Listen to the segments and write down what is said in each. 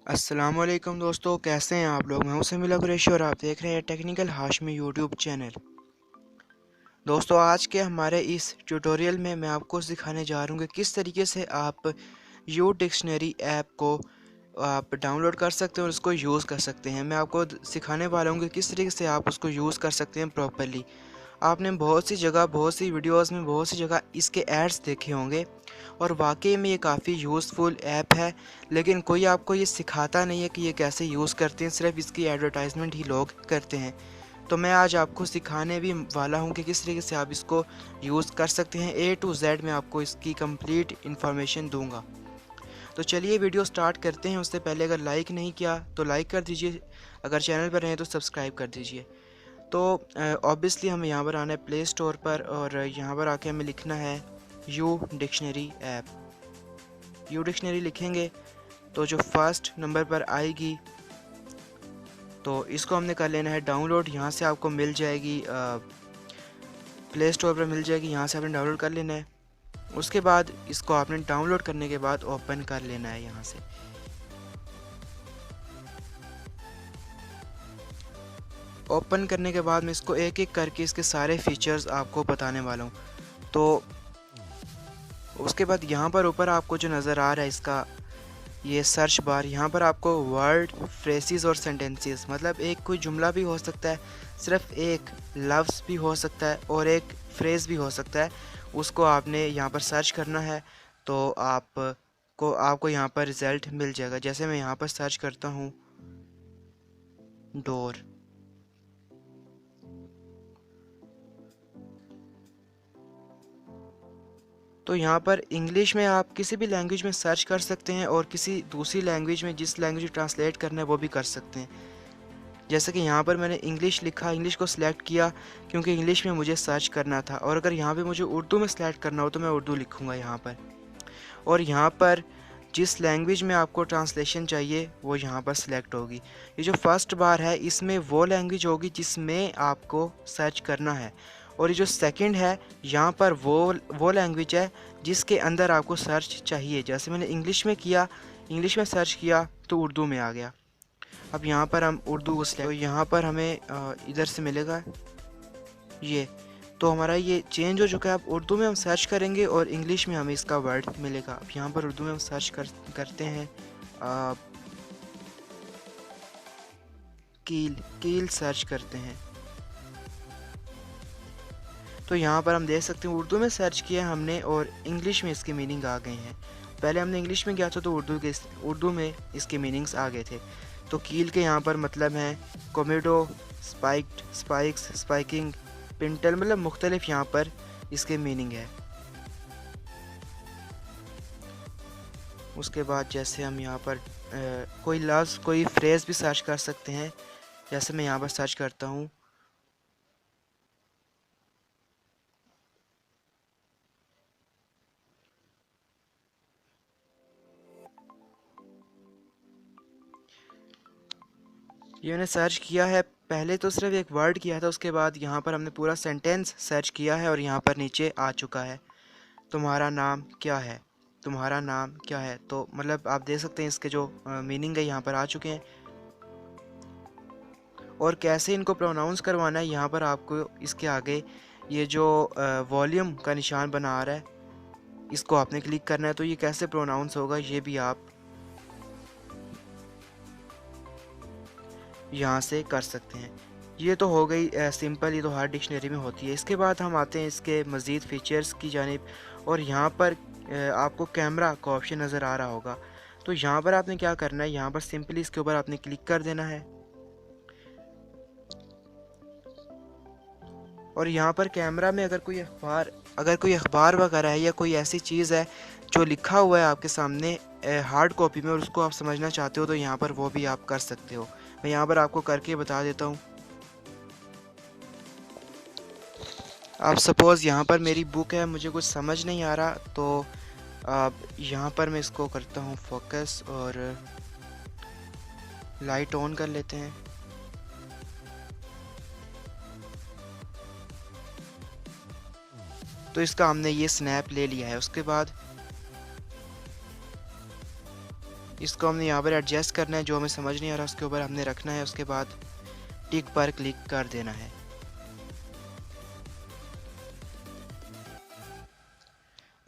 अस्सलाम वालेकुम दोस्तों, कैसे हैं आप लोग। मैं हूं समीला कुरैशी और आप देख रहे हैं टेक्निकल हाशमी यूट्यूब चैनल। दोस्तों, आज के हमारे इस ट्यूटोरियल में मैं आपको सिखाने जा रहा हूं कि किस तरीके से आप यू डिक्शनरी ऐप को आप डाउनलोड कर सकते हैं और उसको यूज़ कर सकते हैं। मैं आपको सिखाने वाला हूं कि किस तरीके से आप उसको यूज़ कर सकते हैं प्रॉपर्ली। आपने बहुत सी जगह, बहुत सी वीडियोस में, बहुत सी जगह इसके एड्स देखे होंगे और वाकई में ये काफ़ी यूज़फुल ऐप है, लेकिन कोई आपको ये सिखाता नहीं है कि ये कैसे यूज़ करते हैं, सिर्फ इसकी एडवर्टाइजमेंट ही लोग करते हैं। तो मैं आज आपको सिखाने भी वाला हूँ कि किस तरीके से आप इसको यूज़ कर सकते हैं। A to Z मैं आपको इसकी कंप्लीट इन्फॉर्मेशन दूंगा। तो चलिए वीडियो स्टार्ट करते हैं। उससे पहले अगर लाइक नहीं किया तो लाइक कर दीजिए, अगर चैनल पर हैं तो सब्सक्राइब कर दीजिए। तो ऑब्वियसली हमें यहाँ पर आना है प्ले स्टोर पर और यहाँ पर आके हमें लिखना है U dictionary app. U dictionary लिखेंगे तो जो फर्स्ट नंबर पर आएगी तो इसको हमने कर लेना है डाउनलोड। यहाँ से आपको मिल जाएगी, प्ले स्टोर पर मिल जाएगी, यहाँ से आपने डाउनलोड कर लेना है। उसके बाद इसको आपने डाउनलोड करने के बाद ओपन कर लेना है। यहाँ से ओपन करने के बाद मैं इसको एक एक करके इसके सारे फीचर्स आपको बताने वाला हूँ। तो उसके बाद यहाँ पर ऊपर आपको जो नज़र आ रहा है इसका ये सर्च बार, यहाँ पर आपको वर्ड, फ्रेसेस और सेंटेंसेस, मतलब एक कोई जुमला भी हो सकता है, सिर्फ एक लफ्ज़ भी हो सकता है और एक फ्रेज़ भी हो सकता है, उसको आपने यहाँ पर सर्च करना है। तो आपको यहाँ पर रिज़ल्ट मिल जाएगा। जैसे मैं यहाँ पर सर्च करता हूँ डोर, तो यहाँ पर इंग्लिश में आप किसी भी लैंग्वेज में सर्च कर सकते हैं और किसी दूसरी लैंग्वेज में जिस लैंग्वेज ट्रांसलेट करना है वो भी कर सकते हैं। जैसे कि यहाँ पर मैंने इंग्लिश लिखा, इंग्लिश को सिलेक्ट किया क्योंकि इंग्लिश में मुझे सर्च करना था, और अगर यहाँ पे मुझे उर्दू में सिलेक्ट करना हो तो मैं उर्दू लिखूँगा यहाँ पर। और यहाँ पर जिस लैंग्वेज में आपको ट्रांसलेशन चाहिए वो यहाँ पर सिलेक्ट होगी। ये जो फर्स्ट बार है इसमें वो लैंग्वेज होगी जिसमें आपको सर्च करना है, और ये जो सेकंड है यहाँ पर वो लैंग्वेज है जिसके अंदर आपको सर्च चाहिए। जैसे मैंने इंग्लिश में किया, इंग्लिश में सर्च किया तो उर्दू में आ गया। अब यहाँ पर हम उर्दू को सिलेक्ट, तो यहाँ पर हमें इधर से मिलेगा ये, तो हमारा ये चेंज हो चुका है। अब उर्दू में हम सर्च करेंगे और इंग्लिश में हमें इसका वर्ड मिलेगा। अब यहाँ पर उर्दू में हम सर्च करते हैं कील, कील सर्च करते हैं। तो यहाँ पर हम देख सकते हैं उर्दू में सर्च किया हमने और इंग्लिश में इसके मीनिंग आ गए हैं। पहले हमने इंग्लिश में किया था तो उर्दू में इसके मीनिंग्स आ गए थे। तो कील के यहाँ पर मतलब हैं कोमेडो, स्पाइक्ड, स्पाइक्स, स्पाइकिंग, पिंटल, मतलब मुख्तलिफ यहाँ पर इसके मीनिंग है। उसके बाद जैसे हम यहाँ पर कोई लफ्ज़, कोई फ्रेज़ भी सर्च कर सकते हैं। जैसे मैं यहाँ पर सर्च करता हूँ ये मैंने सर्च किया है। पहले तो सिर्फ एक वर्ड किया था, उसके बाद यहाँ पर हमने पूरा सेंटेंस सर्च किया है और यहाँ पर नीचे आ चुका है तुम्हारा नाम क्या है, तुम्हारा नाम क्या है। तो मतलब आप देख सकते हैं इसके जो मीनिंग है यहाँ पर आ चुके हैं। और कैसे इनको प्रोनाउंस करवाना है, यहाँ पर आपको इसके आगे ये जो वॉल्यूम का निशान बना आ रहा है इसको आपने क्लिक करना है। तो ये कैसे प्रोनाउंस होगा ये भी आप यहाँ से कर सकते हैं। ये तो हो गई सिंपल, ये तो हर डिक्शनरी में होती है। इसके बाद हम आते हैं इसके मज़ीद फ़ीचर्स की जानिब, और यहाँ पर आपको कैमरा का ऑप्शन नज़र आ रहा होगा। तो यहाँ पर आपने क्या करना है, यहाँ पर सिंपली इसके ऊपर आपने क्लिक कर देना है और यहाँ पर कैमरा में अगर कोई अखबार वगैरह है या कोई ऐसी चीज़ है जो लिखा हुआ है आपके सामने हार्ड कॉपी में और उसको आप समझना चाहते हो तो यहाँ पर वो भी आप कर सकते हो। मैं यहाँ पर आपको करके बता देता हूँ। आप सपोज़ यहाँ पर मेरी बुक है, मुझे कुछ समझ नहीं आ रहा, तो अब यहाँ पर मैं इसको करता हूँ फोकस और लाइट ऑन कर लेते हैं। तो इसका हमने ये स्नैप ले लिया है। उसके बाद इसको हमने यहाँ पर एडजस्ट करना है, जो हमें समझ नहीं आ रहा उसके ऊपर हमने रखना है, उसके बाद टिक पर क्लिक कर देना है।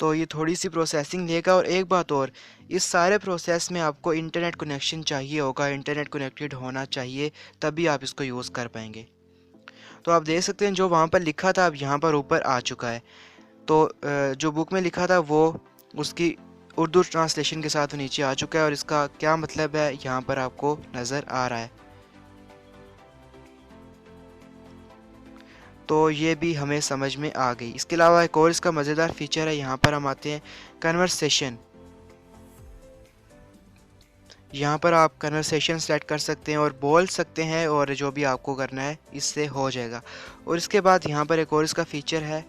तो ये थोड़ी सी प्रोसेसिंग लेगा। और एक बात और, इस सारे प्रोसेस में आपको इंटरनेट कनेक्शन चाहिए होगा, इंटरनेट कनेक्टेड होना चाहिए, तभी आप इसको यूज़ कर पाएंगे। तो आप देख सकते हैं जो वहाँ पर लिखा था अब यहाँ पर ऊपर आ चुका है। तो जो बुक में लिखा था वो उसकी उर्दू ट्रांसलेशन के साथ नीचे आ चुका है, और इसका क्या मतलब है यहाँ पर आपको नज़र आ रहा है। तो ये भी हमें समझ में आ गई। इसके अलावा एक और इसका मज़ेदार फीचर है, यहाँ पर हम आते हैं कन्वर्सेशन। यहाँ पर आप कन्वर्सेशन सेलेक्ट कर सकते हैं और बोल सकते हैं, और जो भी आपको करना है इससे हो जाएगा। और इसके बाद यहाँ पर एक और इसका फीचर है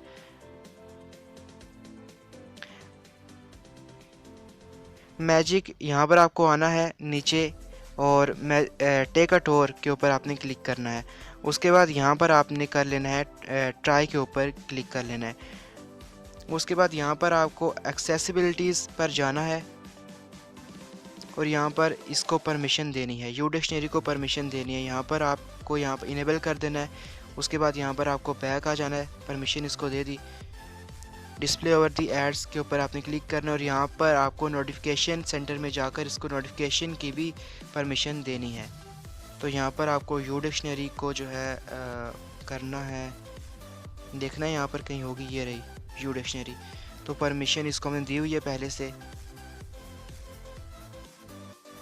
मैजिक। यहाँ पर आपको आना है नीचे और टेक अ टूर के ऊपर आपने क्लिक करना है। उसके बाद यहाँ पर आपने कर लेना है ट्राई के ऊपर क्लिक कर लेना है। उसके बाद यहाँ पर आपको एक्सेसिबिलिटीज़ पर जाना है और यहाँ पर इसको परमिशन देनी है, यू डिक्शनरी को परमिशन देनी है। यहाँ पर आपको यहाँ पर इनेबल कर देना है। उसके बाद यहाँ पर आपको बैक आ जाना है, परमिशन इसको दे दी। डिस्प्ले ओवर दी एड्स के ऊपर आपने क्लिक करना है और यहाँ पर आपको नोटिफिकेशन सेंटर में जाकर इसको नोटिफिकेशन की भी परमिशन देनी है। तो यहाँ पर आपको यू डिक्शनरी को जो है करना है, देखना है यहाँ पर कहीं होगी, ये रही यू डिक्शनरी। तो परमिशन इसको हमने दी हुई है पहले से।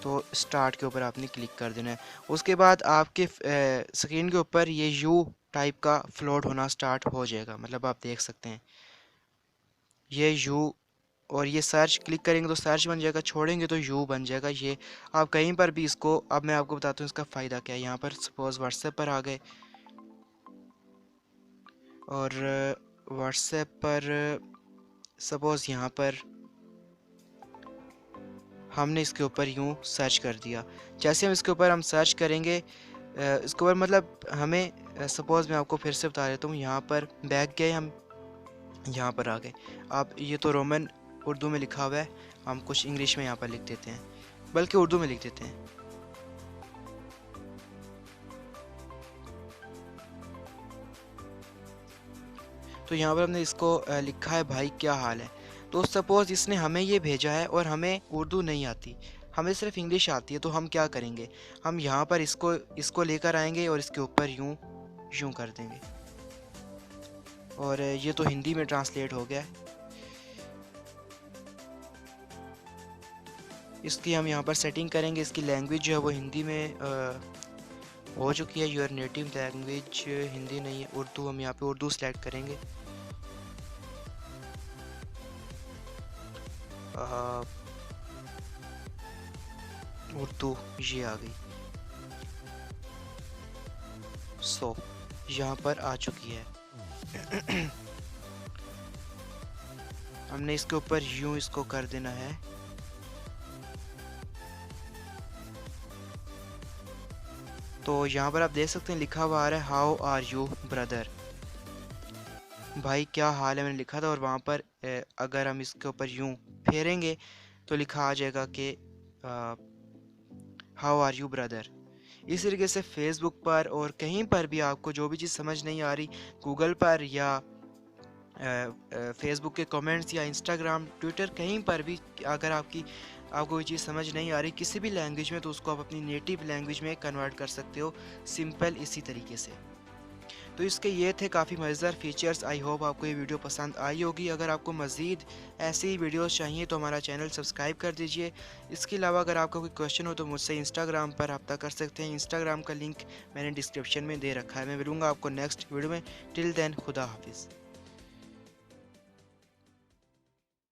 तो स्टार्ट के ऊपर आपने क्लिक कर देना है। उसके बाद आपके स्क्रीन के ऊपर ये यू टाइप का फ्लोट होना स्टार्ट हो जाएगा, मतलब आप देख सकते हैं ये यू। और ये सर्च क्लिक करेंगे तो सर्च बन जाएगा, छोड़ेंगे तो यू बन जाएगा। ये आप कहीं पर भी इसको, अब मैं आपको बताता हूँ इसका फ़ायदा क्या है। यहाँ पर सपोज़ व्हाट्सएप पर आ गए और व्हाट्सएप पर सपोज़ यहाँ पर हमने इसके ऊपर यूँ सर्च कर दिया। जैसे हम इसके ऊपर हम सर्च करेंगे इसके ऊपर, मतलब हमें सपोज़ मैं आपको फिर से बता देता हूँ। यहाँ पर बैक गए, हम यहाँ पर आ गए। आप ये तो रोमन उर्दू में लिखा हुआ है, हम कुछ इंग्लिश में यहाँ पर लिख देते हैं, बल्कि उर्दू में लिख देते हैं। तो यहाँ पर हमने इसको लिखा है भाई क्या हाल है। तो सपोज़ इसने हमें ये भेजा है और हमें उर्दू नहीं आती, हमें सिर्फ इंग्लिश आती है। तो हम क्या करेंगे, हम यहाँ पर इसको लेकर आएंगे और इसके ऊपर यूँ यूँ कर देंगे। और ये तो हिंदी में ट्रांसलेट हो गया है। इसकी हम यहाँ पर सेटिंग करेंगे, इसकी लैंग्वेज जो है वो हिंदी में हो चुकी है। योर नेटिव लैंग्वेज हिंदी नहीं है, उर्दू। हम यहाँ पे उर्दू सेलेक्ट करेंगे। उर्दू ये आ गई। सो यहाँ पर आ चुकी है। हमने इसके ऊपर यूं इसको कर देना है। तो यहाँ पर आप देख सकते हैं लिखा हुआ आ रहा है हाउ आर यू ब्रदर, भाई क्या हाल है, मैंने लिखा था। और वहाँ पर अगर हम इसके ऊपर यूं फेरेंगे तो लिखा आ जाएगा कि हाउ आर यू ब्रदर। इस तरीके से फेसबुक पर और कहीं पर भी आपको जो भी चीज़ समझ नहीं आ रही, गूगल पर या फेसबुक के कमेंट्स या इंस्टाग्राम ट्विटर कहीं पर भी, अगर आपको कोई चीज़ समझ नहीं आ रही किसी भी लैंग्वेज में, तो उसको आप अपनी नेटिव लैंग्वेज में कन्वर्ट कर सकते हो, सिंपल इसी तरीके से। तो इसके ये थे काफ़ी मज़ेदार फीचर्स। आई होप आपको ये वीडियो पसंद आई होगी। अगर आपको मज़ीद ऐसी ही वीडियोस चाहिए तो हमारा चैनल सब्सक्राइब कर दीजिए। इसके अलावा अगर आपका कोई क्वेश्चन हो तो मुझसे इंस्टाग्राम पर रब्ता कर सकते हैं। इंस्टाग्राम का लिंक मैंने डिस्क्रिप्शन में दे रखा है। मैं मिलूँगा आपको नेक्स्ट वीडियो में। टिल देन खुदा हाफिज़।